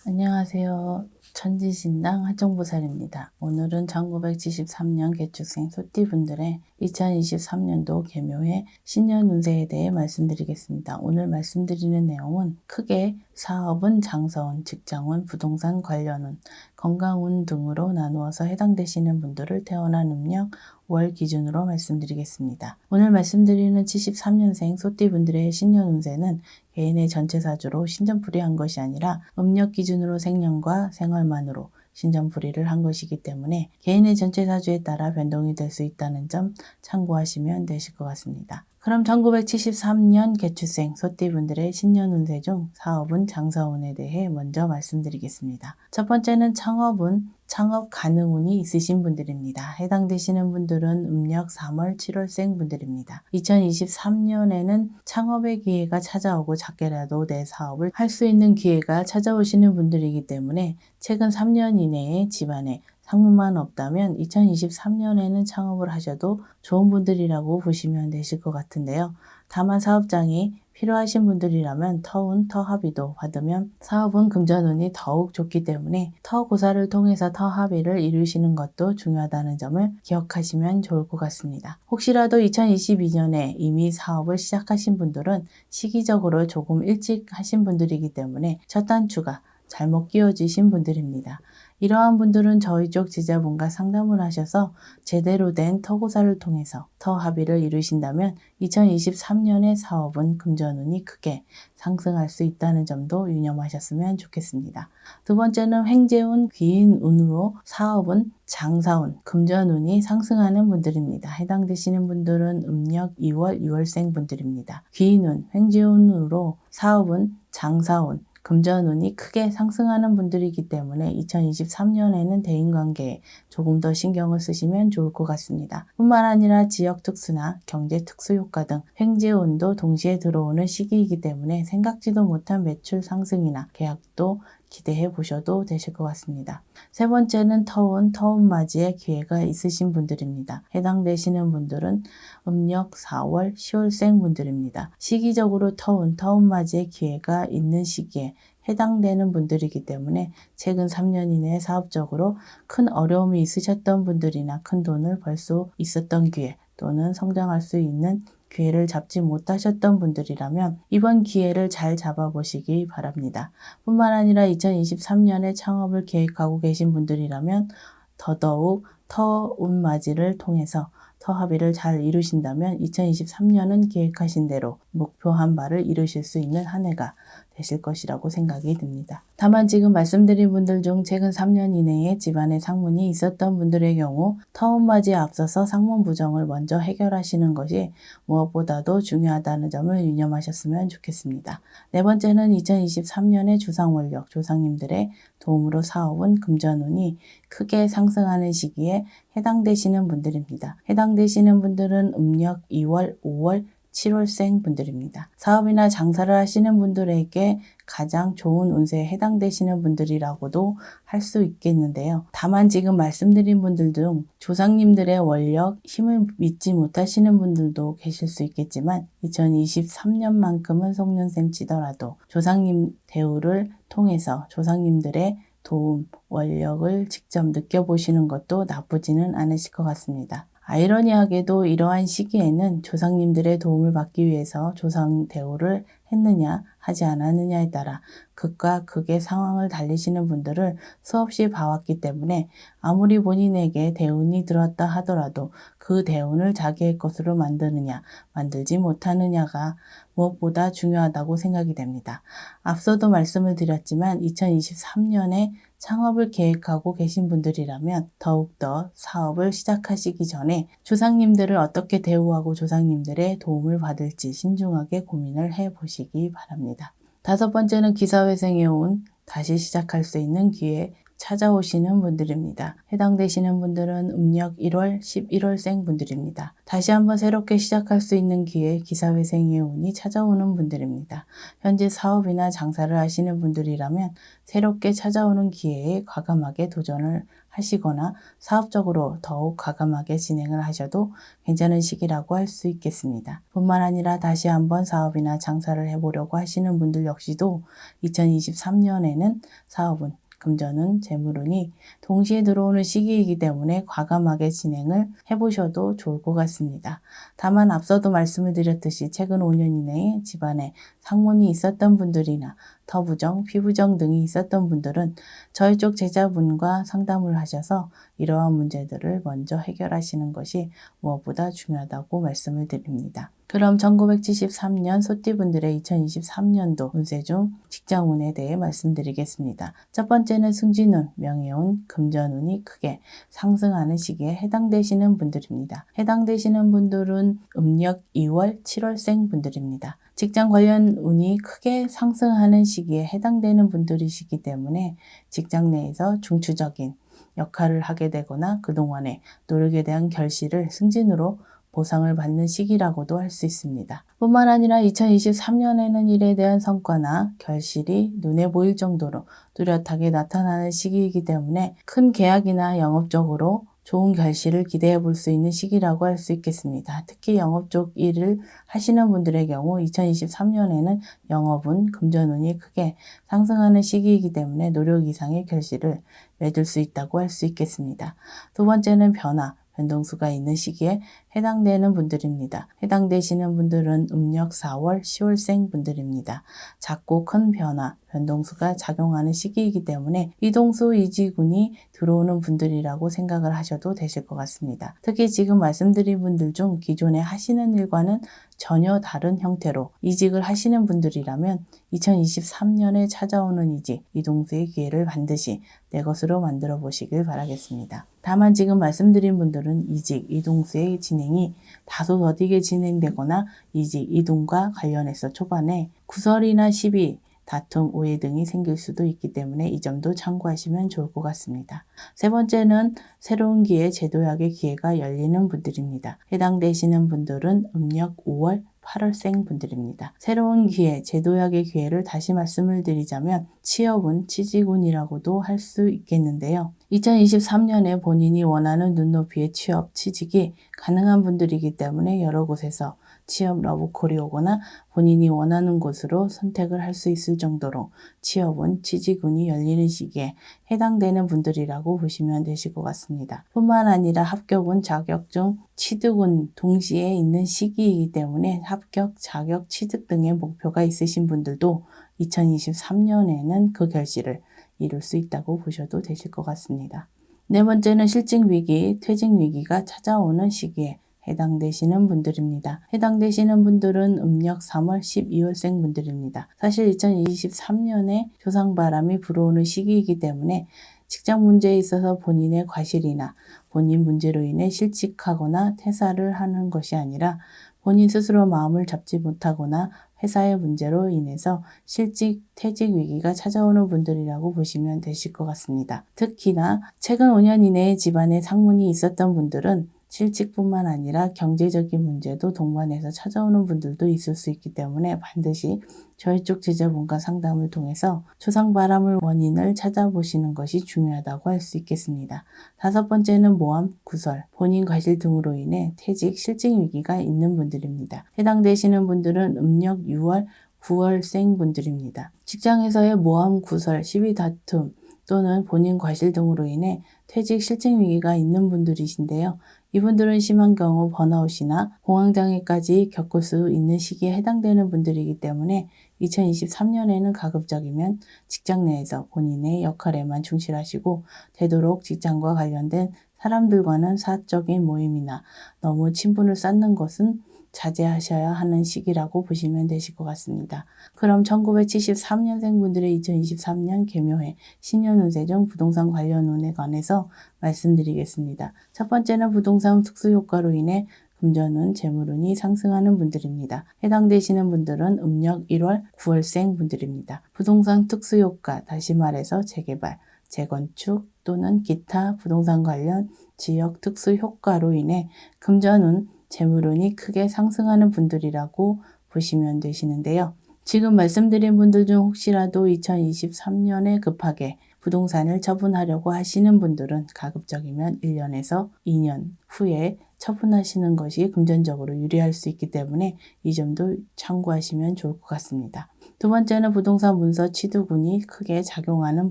안녕하세요. 천지신당 하정보살입니다. 오늘은 1973년 개축생 소띠분들의 2023년도 개묘의 신년 운세에 대해 말씀드리겠습니다. 오늘 말씀드리는 내용은 크게 사업운, 장사운, 직장운, 부동산 관련운, 건강운 등으로 나누어서 해당되시는 분들을 태어난 음력 월 기준으로 말씀드리겠습니다. 오늘 말씀드리는 73년생 소띠분들의 신년 운세는 개인의 전체 사주로 신전풀이한 것이 아니라 음력 기준으로 생년과 생활만으로 신전풀이를 한 것이기 때문에 개인의 전체 사주에 따라 변동이 될 수 있다는 점 참고하시면 되실 것 같습니다. 그럼 1973년 개축생 소띠분들의 신년 운세 중 사업운, 장사운에 대해 먼저 말씀드리겠습니다. 첫 번째는 창업운, 창업 가능운이 있으신 분들입니다. 해당되시는 분들은 음력 3월, 7월생 분들입니다. 2023년에는 창업의 기회가 찾아오고 작게라도 내 사업을 할 수 있는 기회가 찾아오시는 분들이기 때문에 최근 3년 이내에 집안에 상무만 없다면 2023년에는 창업을 하셔도 좋은 분들이라고 보시면 되실 것 같은데요. 다만 사업장이 필요하신 분들이라면 터운, 터합의도 받으면 사업은 금전운이 더욱 좋기 때문에 터고사를 통해서 터합의를 이루시는 것도 중요하다는 점을 기억하시면 좋을 것 같습니다. 혹시라도 2022년에 이미 사업을 시작하신 분들은 시기적으로 조금 일찍 하신 분들이기 때문에 첫 단추가 잘못 끼워지신 분들입니다. 이러한 분들은 저희 쪽 지자분과 상담을 하셔서 제대로 된 터고사를 통해서 터합의를 이루신다면 2023년의 사업은 금전운이 크게 상승할 수 있다는 점도 유념하셨으면 좋겠습니다. 두 번째는 횡재운, 귀인운으로 사업은 장사운, 금전운이 상승하는 분들입니다. 해당되시는 분들은 음력 2월, 6월생 분들입니다. 귀인운, 횡재운으로 사업은 장사운, 금전운이 크게 상승하는 분들이기 때문에 2023년에는 대인관계에 조금 더 신경을 쓰시면 좋을 것 같습니다. 뿐만 아니라 지역 특수나 경제 특수 효과 등 횡재운도 동시에 들어오는 시기이기 때문에 생각지도 못한 매출 상승이나 계약도 기대해 보셔도 되실 것 같습니다. 세 번째는 터운, 터운맞이의 기회가 있으신 분들입니다. 해당되시는 분들은 음력 4월, 10월생 분들입니다. 시기적으로 터운, 터운맞이의 기회가 있는 시기에 해당되는 분들이기 때문에 최근 3년 이내에 사업적으로 큰 어려움이 있으셨던 분들이나 큰 돈을 벌 수 있었던 기회 또는 성장할 수 있는 기회를 잡지 못하셨던 분들이라면 이번 기회를 잘 잡아보시기 바랍니다. 뿐만 아니라 2023년에 창업을 계획하고 계신 분들이라면 더더욱 터운맞이를 통해서 터합의를 잘 이루신다면 2023년은 계획하신 대로 목표한 바를 이루실 수 있는 한 해가 되실 것이라고 생각이 듭니다. 다만 지금 말씀드린 분들 중 최근 3년 이내에 집안에 상문이 있었던 분들의 경우 터운맞이에 앞서서 상문 부정을 먼저 해결하시는 것이 무엇보다도 중요하다는 점을 유념하셨으면 좋겠습니다. 네 번째는 2023년의 주상원력, 조상님들의 도움으로 사업은 금전운이 크게 상승하는 시기에 해당되시는 분들입니다. 해당되시는 분들은 음력 2월, 5월, 7월생 분들입니다. 사업이나 장사를 하시는 분들에게 가장 좋은 운세에 해당되시는 분들이라고도 할 수 있겠는데요. 다만 지금 말씀드린 분들 중 조상님들의 원력, 힘을 믿지 못하시는 분들도 계실 수 있겠지만 2023년만큼은 속년셈 치더라도 조상님 대우를 통해서 조상님들의 도움, 원력을 직접 느껴보시는 것도 나쁘지는 않으실 것 같습니다. 아이러니하게도 이러한 시기에는 조상님들의 도움을 받기 위해서 조상 대우를 했느냐 하지 않았느냐에 따라 극과 극의 상황을 달리시는 분들을 수없이 봐왔기 때문에 아무리 본인에게 대운이 들었다 하더라도 그 대운을 자기의 것으로 만드느냐 만들지 못하느냐가 무엇보다 중요하다고 생각이 됩니다. 앞서도 말씀을 드렸지만 2023년에 창업을 계획하고 계신 분들이라면 더욱더 사업을 시작하시기 전에 조상님들을 어떻게 대우하고 조상님들의 도움을 받을지 신중하게 고민을 해보시기 바랍니다. 다섯 번째는 기사회생에 온 다시 시작할 수 있는 기회 찾아오시는 분들입니다. 해당되시는 분들은 음력 1월, 11월생 분들입니다. 다시 한번 새롭게 시작할 수 있는 기회, 기사회생의 운이 찾아오는 분들입니다. 현재 사업이나 장사를 하시는 분들이라면 새롭게 찾아오는 기회에 과감하게 도전을 하시거나 사업적으로 더욱 과감하게 진행을 하셔도 괜찮은 시기라고 할 수 있겠습니다. 뿐만 아니라 다시 한번 사업이나 장사를 해보려고 하시는 분들 역시도 2023년에는 사업은 금전은 재물운이 동시에 들어오는 시기이기 때문에 과감하게 진행을 해보셔도 좋을 것 같습니다. 다만 앞서도 말씀을 드렸듯이 최근 5년 이내에 집안에 상문이 있었던 분들이나 터부정, 피부정 등이 있었던 분들은 저희 쪽 제자분과 상담을 하셔서 이러한 문제들을 먼저 해결하시는 것이 무엇보다 중요하다고 말씀을 드립니다. 그럼 1973년 소띠분들의 2023년도 운세 중 직장운에 대해 말씀드리겠습니다. 첫 번째는 승진운, 명예운, 금전운이 크게 상승하는 시기에 해당되시는 분들입니다. 해당되시는 분들은 음력 2월, 7월생 분들입니다. 직장 관련 운이 크게 상승하는 시기에 해당되는 분들이시기 때문에 직장 내에서 중추적인 역할을 하게 되거나 그동안의 노력에 대한 결실을 승진으로 보상을 받는 시기라고도 할 수 있습니다. 뿐만 아니라 2023년에는 일에 대한 성과나 결실이 눈에 보일 정도로 뚜렷하게 나타나는 시기이기 때문에 큰 계약이나 영업적으로 좋은 결실을 기대해 볼 수 있는 시기라고 할 수 있겠습니다. 특히 영업 쪽 일을 하시는 분들의 경우 2023년에는 영업은 금전운이 크게 상승하는 시기이기 때문에 노력 이상의 결실을 맺을 수 있다고 할 수 있겠습니다. 두 번째는 변화, 변동수가 있는 시기에 해당되는 분들입니다. 해당되시는 분들은 음력 4월, 10월생 분들입니다. 작고 큰 변화, 변동수가 작용하는 시기이기 때문에 이동수, 이지군이 들어오는 분들이라고 생각을 하셔도 되실 것 같습니다. 특히 지금 말씀드린 분들 중 기존에 하시는 일과는 전혀 다른 형태로 이직을 하시는 분들이라면 2023년에 찾아오는 이직, 이동수의 기회를 반드시 내 것으로 만들어 보시길 바라겠습니다. 다만 지금 말씀드린 분들은 이직, 이동수의 진행이 다소 더디게 진행되거나 이직, 이동과 관련해서 초반에 구설이나 시비, 다툼, 오해 등이 생길 수도 있기 때문에 이 점도 참고하시면 좋을 것 같습니다. 세 번째는 새로운 기회, 제도약의 기회가 열리는 분들입니다. 해당되시는 분들은 음력 5월, 8월생 분들입니다. 새로운 기회, 제도약의 기회를 다시 말씀을 드리자면 취업운, 취직운이라고도 할 수 있겠는데요. 2023년에 본인이 원하는 눈높이의 취업, 취직이 가능한 분들이기 때문에 여러 곳에서 취업 러브콜이 오거나 본인이 원하는 곳으로 선택을 할 수 있을 정도로 취업운, 취직운이 열리는 시기에 해당되는 분들이라고 보시면 되실 것 같습니다. 뿐만 아니라 합격운, 자격증, 취득운 동시에 있는 시기이기 때문에 합격, 자격, 취득 등의 목표가 있으신 분들도 2023년에는 그 결실을 이룰 수 있다고 보셔도 되실 것 같습니다. 네 번째는 실직 위기, 퇴직 위기가 찾아오는 시기에 해당되시는 분들입니다. 해당되시는 분들은 음력 3월, 12월생 분들입니다. 사실 2023년에 조상바람이 불어오는 시기이기 때문에 직장 문제에 있어서 본인의 과실이나 본인 문제로 인해 실직하거나 퇴사를 하는 것이 아니라 본인 스스로 마음을 잡지 못하거나 회사의 문제로 인해서 실직, 퇴직 위기가 찾아오는 분들이라고 보시면 되실 것 같습니다. 특히나 최근 5년 이내에 집안에 상문이 있었던 분들은 실직뿐만 아니라 경제적인 문제도 동반해서 찾아오는 분들도 있을 수 있기 때문에 반드시 저희 쪽 제자분과 상담을 통해서 조상바람을 원인을 찾아보시는 것이 중요하다고 할 수 있겠습니다. 다섯 번째는 모함, 구설, 본인 과실 등으로 인해 퇴직, 실직 위기가 있는 분들입니다. 해당되시는 분들은 음력 6월, 9월생 분들입니다. 직장에서의 모함, 구설, 시비 다툼 또는 본인 과실 등으로 인해 퇴직, 실직 위기가 있는 분들이신데요. 이분들은 심한 경우 번아웃이나 공황장애까지 겪을 수 있는 시기에 해당되는 분들이기 때문에 2023년에는 가급적이면 직장 내에서 본인의 역할에만 충실하시고 되도록 직장과 관련된 사람들과는 사적인 모임이나 너무 친분을 쌓는 것은 자제하셔야 하는 시기라고 보시면 되실 것 같습니다. 그럼 1973년생 분들의 2023년 계묘해 신년운세 중 부동산 관련 운에 관해서 말씀드리겠습니다. 첫 번째는 부동산 특수효과로 인해 금전운, 재물운이 상승하는 분들입니다. 해당되시는 분들은 음력 1월, 9월생 분들입니다. 부동산 특수효과, 다시 말해서 재개발, 재건축 또는 기타 부동산 관련 지역 특수효과로 인해 금전운, 재물운이 크게 상승하는 분들이라고 보시면 되시는데요. 지금 말씀드린 분들 중 혹시라도 2023년에 급하게 부동산을 처분하려고 하시는 분들은 가급적이면 1년에서 2년 후에 처분하시는 것이 금전적으로 유리할 수 있기 때문에 이 점도 참고하시면 좋을 것 같습니다. 두 번째는 부동산 문서 취득운이 크게 작용하는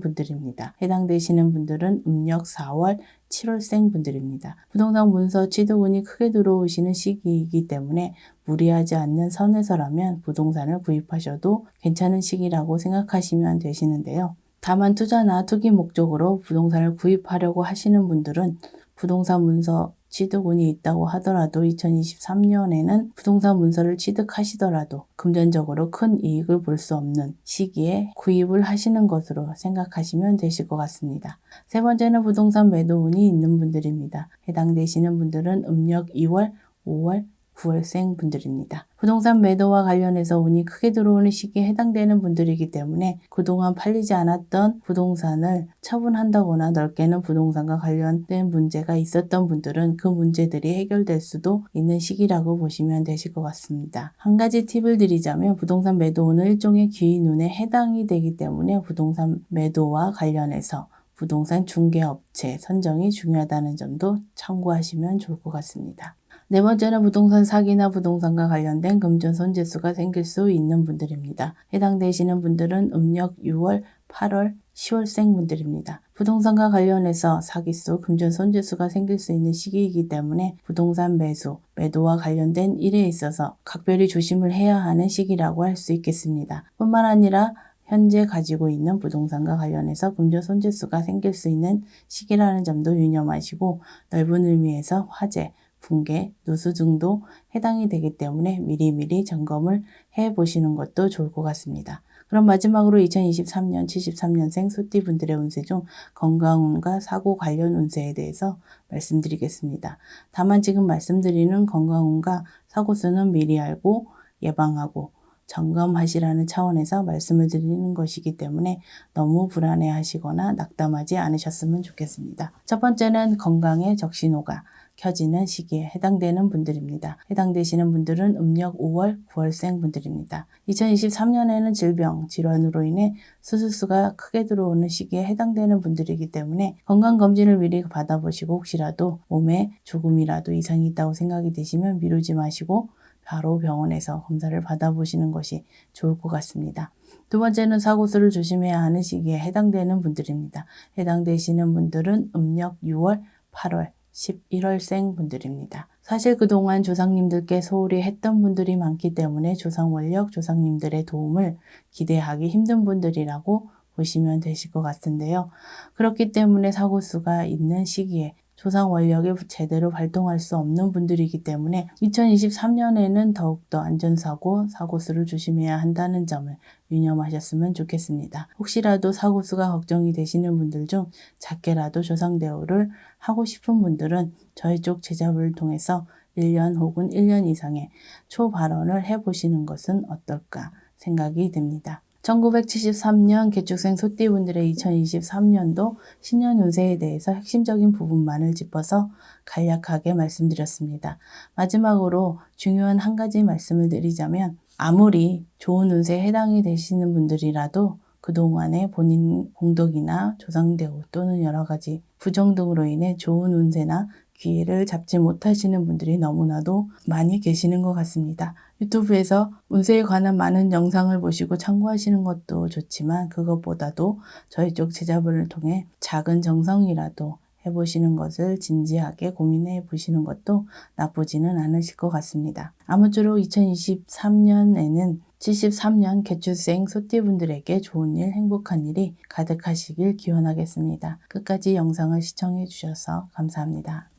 분들입니다. 해당되시는 분들은 음력 4월, 7월생 분들입니다. 부동산 문서 취득운이 크게 들어오시는 시기이기 때문에 무리하지 않는 선에서라면 부동산을 구입하셔도 괜찮은 시기라고 생각하시면 되시는데요. 다만 투자나 투기 목적으로 부동산을 구입하려고 하시는 분들은 부동산 문서 취득운이 있다고 하더라도 2023년에는 부동산 문서를 취득하시더라도 금전적으로 큰 이익을 볼 수 없는 시기에 구입을 하시는 것으로 생각하시면 되실 것 같습니다. 세 번째는 부동산 매도운이 있는 분들입니다. 해당되시는 분들은 음력 2월, 5월, 9월생 분들입니다. 부동산 매도와 관련해서 운이 크게 들어오는 시기에 해당되는 분들이기 때문에 그동안 팔리지 않았던 부동산을 처분한다거나 넓게는 부동산과 관련된 문제가 있었던 분들은 그 문제들이 해결될 수도 있는 시기라고 보시면 되실 것 같습니다. 한 가지 팁을 드리자면 부동산 매도운은 일종의 기인운에 해당이 되기 때문에 부동산 매도와 관련해서 부동산 중개업체 선정이 중요하다는 점도 참고하시면 좋을 것 같습니다. 네 번째는 부동산 사기나 부동산과 관련된 금전 손재수가 생길 수 있는 분들입니다. 해당되시는 분들은 음력 6월, 8월, 10월생 분들입니다. 부동산과 관련해서 사기수, 금전 손재수가 생길 수 있는 시기이기 때문에 부동산 매수, 매도와 관련된 일에 있어서 각별히 조심을 해야 하는 시기라고 할 수 있겠습니다. 뿐만 아니라 현재 가지고 있는 부동산과 관련해서 금전 손재수가 생길 수 있는 시기라는 점도 유념하시고 넓은 의미에서 화재, 붕괴, 누수 등도 해당이 되기 때문에 미리미리 점검을 해보시는 것도 좋을 것 같습니다. 그럼 마지막으로 2023년 73년생 소띠분들의 운세 중 건강운과 사고 관련 운세에 대해서 말씀드리겠습니다. 다만 지금 말씀드리는 건강운과 사고수는 미리 알고 예방하고 점검하시라는 차원에서 말씀을 드리는 것이기 때문에 너무 불안해하시거나 낙담하지 않으셨으면 좋겠습니다. 첫 번째는 건강의 적신호가 켜지는 시기에 해당되는 분들입니다. 해당되시는 분들은 음력 5월, 9월생 분들입니다. 2023년에는 질병, 질환으로 인해 수술수가 크게 들어오는 시기에 해당되는 분들이기 때문에 건강검진을 미리 받아보시고 혹시라도 몸에 조금이라도 이상이 있다고 생각이 되시면 미루지 마시고 바로 병원에서 검사를 받아보시는 것이 좋을 것 같습니다. 두 번째는 사고수를 조심해야 하는 시기에 해당되는 분들입니다. 해당되시는 분들은 음력 6월, 8월, 11월생 분들입니다. 사실 그동안 조상님들께 소홀히 했던 분들이 많기 때문에 조상 원력, 조상님들의 도움을 기대하기 힘든 분들이라고 보시면 되실 것 같은데요. 그렇기 때문에 사고수가 있는 시기에 조상 원력이 제대로 발동할 수 없는 분들이기 때문에 2023년에는 더욱더 안전사고, 사고수를 조심해야 한다는 점을 유념하셨으면 좋겠습니다. 혹시라도 사고수가 걱정이 되시는 분들 중 작게라도 조상대우를 하고 싶은 분들은 저희 쪽 제자부를 통해서 1년 혹은 1년 이상의 초발언을 해보시는 것은 어떨까 생각이 듭니다. 1973년 개축생 소띠분들의 2023년도 신년 운세에 대해서 핵심적인 부분만을 짚어서 간략하게 말씀드렸습니다. 마지막으로 중요한 한 가지 말씀을 드리자면 아무리 좋은 운세에 해당이 되시는 분들이라도 그동안의 본인 공덕이나 조상대우 또는 여러 가지 부정 등으로 인해 좋은 운세나 기회를 잡지 못하시는 분들이 너무나도 많이 계시는 것 같습니다. 유튜브에서 운세에 관한 많은 영상을 보시고 참고하시는 것도 좋지만 그것보다도 저희 쪽 제자분을 통해 작은 정성이라도 해보시는 것을 진지하게 고민해 보시는 것도 나쁘지는 않으실 것 같습니다. 아무쪼록 2023년에는 73년 개축생 소띠분들에게 좋은 일, 행복한 일이 가득하시길 기원하겠습니다. 끝까지 영상을 시청해 주셔서 감사합니다.